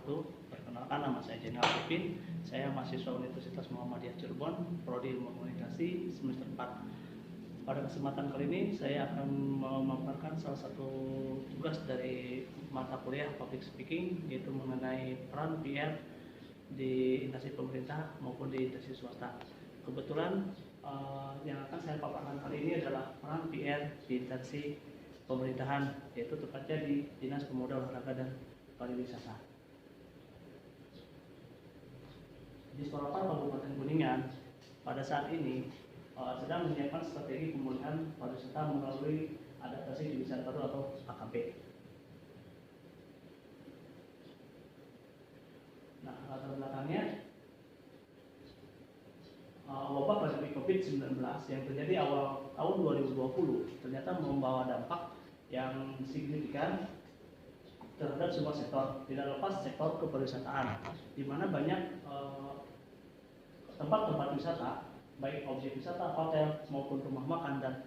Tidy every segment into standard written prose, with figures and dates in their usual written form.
wabarakatuh. Perkenalkan, nama saya Jenal Arifin. Saya mahasiswa Universitas Muhammadiyah Cirebon, Prodi Ilmu Komunikasi semester 4. Pada kesempatan kali ini saya akan memaparkan salah satu tugas dari mata kuliah Public Speaking, yaitu mengenai peran PR di instansi pemerintah maupun di instansi swasta. Kebetulan yang akan saya paparkan kali ini adalah peran PR di instansi pemerintahan, yaitu tepatnya di Dinas Pemuda Olahraga dan Pariwisata. Di Surapan, Kabupaten Kuningan, pada saat ini sedang menyiapkan strategi pemulihan pariwisata melalui adaptasi kebiasaan baru atau AKB. Nah, latar belakangnya wabah pandemi COVID-19 yang terjadi awal tahun 2020 ternyata membawa dampak yang signifikan terhadap semua sektor, tidak lepas sektor kepariwisataan, di mana banyak tempat-tempat wisata, baik objek wisata, hotel maupun rumah makan dan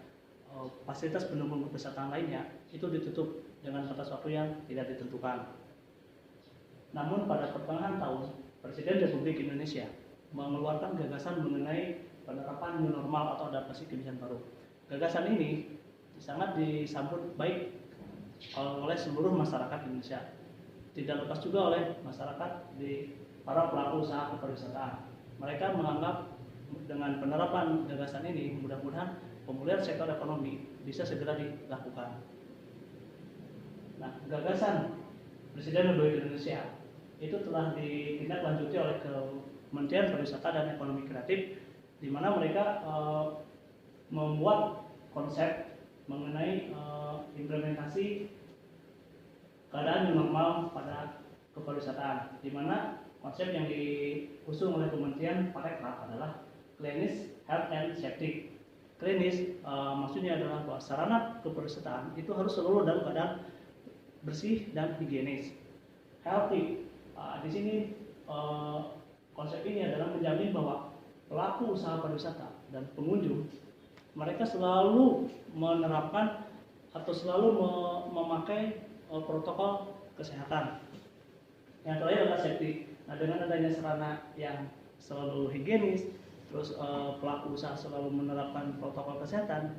fasilitas pendukung kewisata lainnya itu ditutup dengan batas waktu yang tidak ditentukan. Namun pada pertengahan tahun, Presiden Republik Indonesia mengeluarkan gagasan mengenai penerapan new normal atau adaptasi kebiasaan baru. Gagasan ini sangat disambut baik oleh seluruh masyarakat Indonesia. Tidak lepas juga oleh masyarakat di para pelaku usaha kepariwisataan. Mereka menganggap dengan penerapan gagasan ini mudah-mudahan pemulihan sektor ekonomi bisa segera dilakukan. Nah, gagasan Presiden Republik Indonesia itu telah ditindaklanjuti oleh Kementerian Pariwisata dan Ekonomi Kreatif, di mana mereka membuat konsep mengenai implementasi keadaan new normal pada kepariwisataan, di mana konsep yang diusung oleh Kementerian Parekraf adalah Cleanliness, Health and Safety. Cleanliness maksudnya adalah bahwa sarana kepariwisataan itu harus selalu dalam keadaan bersih dan higienis. Healthy, di sini konsep ini adalah menjamin bahwa pelaku usaha pariwisata dan pengunjung mereka selalu menerapkan atau selalu memakai protokol kesehatan. Yang terakhir adalah safety. Nah, dengan adanya sarana yang selalu higienis, terus pelaku usaha selalu menerapkan protokol kesehatan,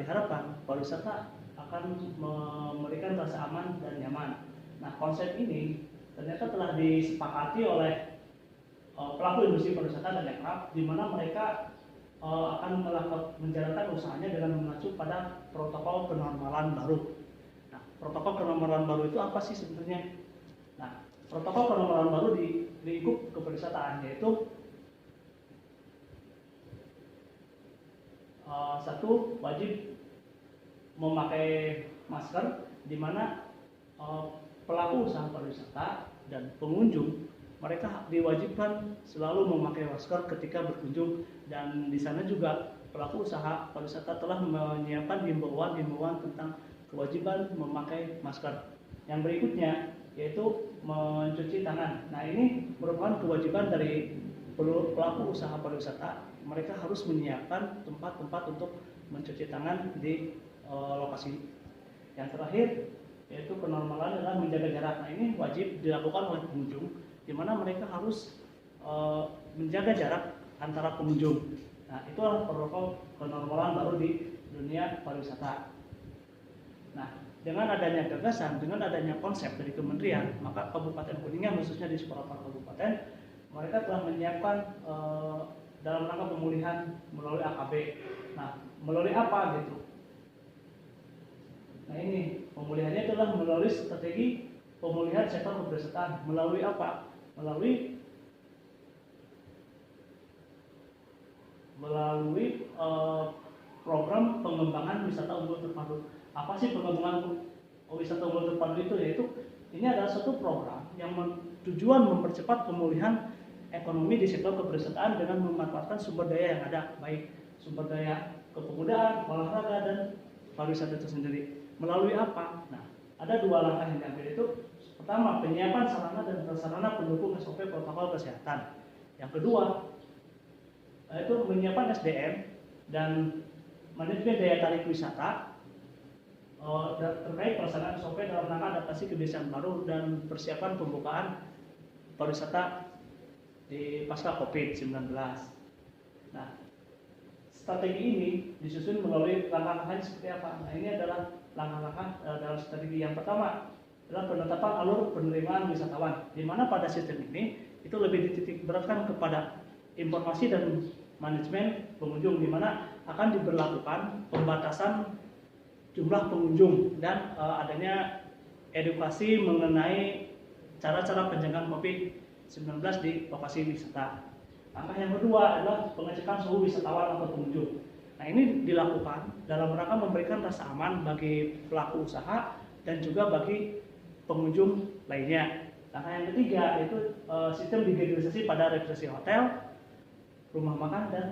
diharapkan pariwisata akan memberikan rasa aman dan nyaman. Nah, konsep ini ternyata telah disepakati oleh pelaku industri pariwisata dan aircraft, di mana mereka akan menjalankan usahanya dengan mengacu pada protokol kenormalan baru. Nah, protokol kenormalan baru itu apa sih sebenarnya? Nah, protokol kenormalan baru di lingkup kepariwisataan yaitu satu, wajib memakai masker, di mana pelaku usaha pariwisata dan pengunjung mereka diwajibkan selalu memakai masker ketika berkunjung, dan di sana juga pelaku usaha pariwisata telah menyiapkan himbauan tentang kewajiban memakai masker. Yang berikutnya yaitu mencuci tangan. Nah, ini merupakan kewajiban dari pelaku usaha pariwisata. Mereka harus menyiapkan tempat-tempat untuk mencuci tangan di lokasi. Yang terakhir yaitu kenormalan adalah menjaga jarak. Nah, ini wajib dilakukan oleh pengunjung, di mana mereka harus menjaga jarak antara pengunjung. Nah, itu adalah protokol kenormalan baru di dunia pariwisata. Nah, dengan adanya gagasan, dengan adanya konsep dari kementerian, maka Kabupaten Kuningan, khususnya di Surapan Kabupaten, mereka telah menyiapkan dalam rangka pemulihan melalui AKB. Nah, melalui apa gitu? Nah, ini pemulihannya adalah melalui strategi pemulihan sektor kepariwisataan. Melalui apa? Melalui program pengembangan wisata unggul terpadu. Apa sih pengembangan wisata unggul terpadu itu? Yaitu ini adalah satu program yang tujuan mempercepat pemulihan ekonomi di sektor kepariwisataan dengan memanfaatkan sumber daya yang ada, baik sumber daya kepemudaan, olahraga, dan pariwisata itu sendiri. Melalui apa? Nah, ada dua langkah yang diambil, itu pertama, penyiapan sarana dan prasarana pendukung SOP protokol kesehatan. Yang kedua, itu menyiapkan SDM dan manajemen daya tarik wisata terkait pelaksanaan SOP dalam rangka adaptasi kebiasaan baru dan persiapan pembukaan pariwisata di pasca COVID-19. Nah, strategi ini disusun melalui langkah-langkah seperti apa? Nah, ini adalah langkah-langkah dalam strategi. Yang pertama adalah penetapan alur penerimaan wisatawan, di mana pada sistem ini itu lebih dititik beratkan kepada informasi dan manajemen pengunjung, di mana akan diberlakukan pembatasan jumlah pengunjung dan adanya edukasi mengenai cara-cara pencegahan COVID-19 di lokasi wisata. Langkah yang kedua adalah pengecekan suhu wisatawan atau pengunjung. Nah, ini dilakukan dalam rangka memberikan rasa aman bagi pelaku usaha dan juga bagi pengunjung lainnya. Langkah yang ketiga yaitu sistem digitalisasi pada registrasi hotel, rumah makan, dan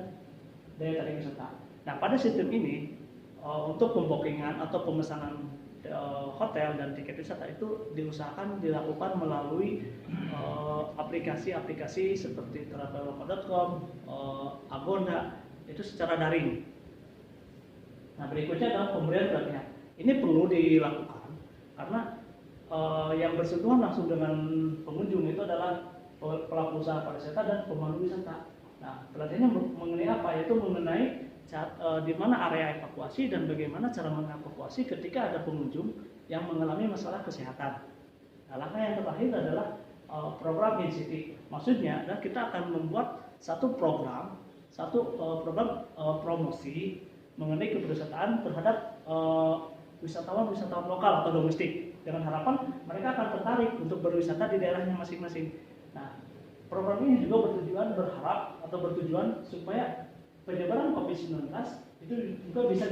daya tarik wisata. Nah, pada sistem ini untuk pembookingan atau pemesanan hotel dan tiket wisata itu diusahakan dilakukan melalui aplikasi-aplikasi seperti traveloka.com, Agoda, itu secara daring. Nah, berikutnya adalah pemberian pelatihan. Ini perlu dilakukan karena yang bersentuhan langsung dengan pengunjung itu adalah pelaku usaha pariwisata dan pemandu wisata. Nah, pelatihannya mengenai apa? Yaitu mengenai di mana area evakuasi dan bagaimana cara mengevakuasi ketika ada pengunjung yang mengalami masalah kesehatan. Nah, langkah yang terakhir adalah program in-city. Maksudnya adalah kita akan membuat satu program promosi mengenai keberwisataan terhadap wisatawan-wisatawan lokal atau domestik, dengan harapan mereka akan tertarik untuk berwisata di daerahnya masing-masing. Nah, program ini juga bertujuan supaya penyebaran COVID-19 itu juga bisa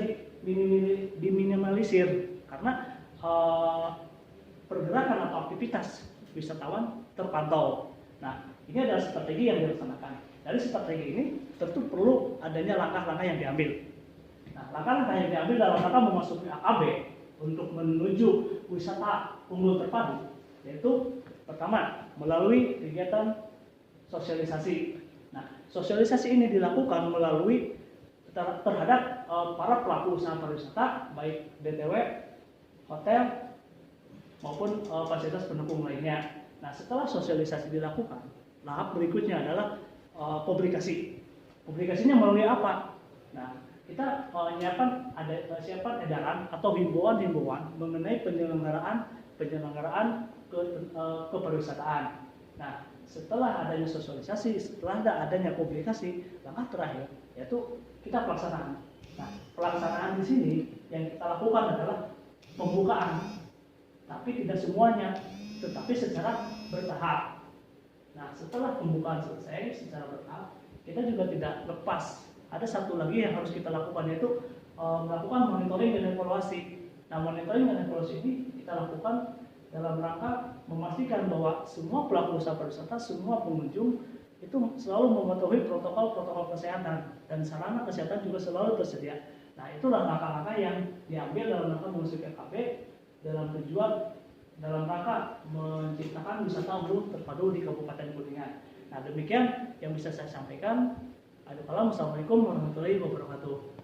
diminimalisir karena pergerakan atau aktivitas wisatawan terpantau. Nah, ini adalah strategi yang dilaksanakan. Dari strategi ini tentu perlu adanya langkah-langkah yang diambil. Nah, langkah-langkah yang diambil dalam rangka memasuki AKB untuk menuju wisata unggul terpadu, yaitu pertama melalui kegiatan sosialisasi. Nah, sosialisasi ini dilakukan melalui terhadap para pelaku usaha pariwisata, baik DTW, hotel, maupun fasilitas pendukung lainnya. Nah, setelah sosialisasi dilakukan, tahap berikutnya adalah publikasi. Publikasinya melalui apa? Nah, kita menyiapkan edaran atau himbauan-himbauan mengenai penyelenggaraan kepariwisataan. Nah, setelah adanya sosialisasi, setelah adanya publikasi, langkah terakhir yaitu kita pelaksanaan. Nah, pelaksanaan di sini yang kita lakukan adalah pembukaan, tapi tidak semuanya, tetapi secara bertahap. Nah, setelah pembukaan selesai secara bertahap, kita juga tidak lepas. Ada satu lagi yang harus kita lakukan, yaitu melakukan monitoring dan evaluasi. Nah, monitoring dan evaluasi ini kita lakukan dalam rangka memastikan bahwa semua pelaku usaha pariwisata, semua pengunjung itu selalu mematuhi protokol-protokol kesehatan dan sarana kesehatan juga selalu tersedia. Nah, itulah langkah-langkah yang diambil dalam rangka memasuki AKB dalam rangka menciptakan wisata unggul terpadu di Kabupaten Kuningan. Nah, demikian yang bisa saya sampaikan. Assalamualaikum warahmatullahi wabarakatuh.